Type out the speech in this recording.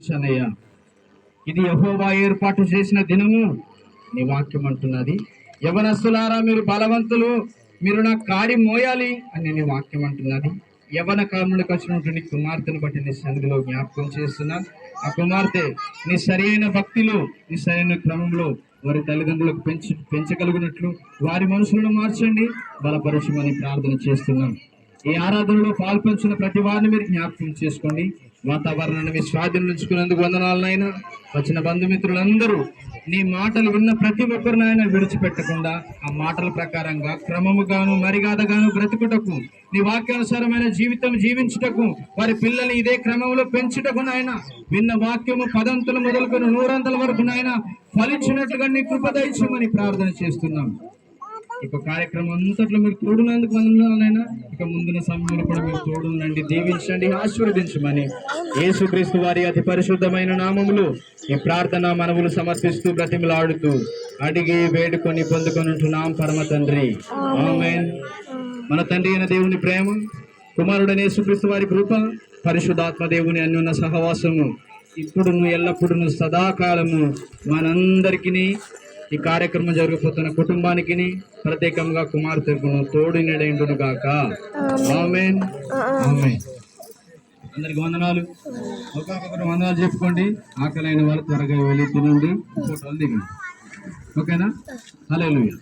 అన్నయ్య, ఇది యెహోవా ఏర్పాటు చేసిన దినము నీ వాక్యం అంటున్నది. యవనస్తులారా మీరు బలవంతులు, మీరు నా కాడి మోయాలి అని నీ వాక్యం అంటున్నది. యవన కారణులకు వచ్చినటువంటి కుమార్తెను బట్టి నీ సన్నిధిలో జ్ఞాపకం చేస్తున్నా. ఆ కుమార్తె నీ సరైన భక్తిలో, నీ సరైన క్రమంలో వారి తల్లిదండ్రులకు పెంచగలిగినట్లు వారి మనసులను మార్చండి, బలపరచమని ప్రార్థన చేస్తున్నాం. ఈ ఆరాధనలో పాల్పంచిన ప్రతి వారిని మీరు జ్ఞాపకం చేసుకోండి. వాతావరణాన్ని మీ స్వాధీనం ఉంచుకున్నందుకు వందనాలనైనా. వచ్చిన బంధుమిత్రులందరూ నీ మాటలు విన్న ప్రతి ఒక్కరినైనా విడిచిపెట్టకుండా ఆ మాటల ప్రకారంగా క్రమముగాను మర్యాదగాను బ్రతుకుటకు, నీ వాక్యానుసారమైన జీవితం జీవించుటకు, వారి పిల్లల్ని ఇదే క్రమంలో పెంచుటకు నాయన, విన్న వాక్యము పదంతులు మొదలుకొని 100 వరకు నాయన ఫలించినట్లుగా నీ కృప దయచేయమని ప్రార్థన చేస్తున్నాం. ఇక కార్యక్రమం అంతట్లో మీరు తోడున్నందుకు వందనాలైనా. ఇక ముందున్న సమయంలో కూడా మీరు తోడునండి, దీవించండి, ఆశీర్వదించమని యేసుక్రీస్తు వారి అతి పరిశుద్ధమైన నామములు ఈ ప్రార్థన మనవులు సమర్పిస్తూ బ్రతిమలాడుతూ అడిగి వేడుకొని పొందుకొని ఉంటున్నాం పరమ తండ్రి, ఆమేన్. మన తండ్రి అయిన దేవుని ప్రేమ, కుమారుడైన యేసుక్రీస్తు వారి కృప, పరిశుద్ధాత్మ దేవుని అన్యోన్య సహవాసము ఇప్పుడును ఎల్లప్పుడూ సదాకాలము మనందరికీ, ఈ కార్యక్రమం జరిగిపోతున్న కుటుంబానికి, ప్రత్యేకంగా కుమార్తెకు తోడు నీడైండును గాక. ఆమేన్, ఆమేన్. అందరికి వందనాలు. ఒక్కొక్కరు వందనాలు చెప్పుకోండి. ఆకలైన వాళ్ళు త్వరగా వెళ్ళి తినండి, ఫోటోలు దిగండి. ఓకేనా? హల్లెలూయా.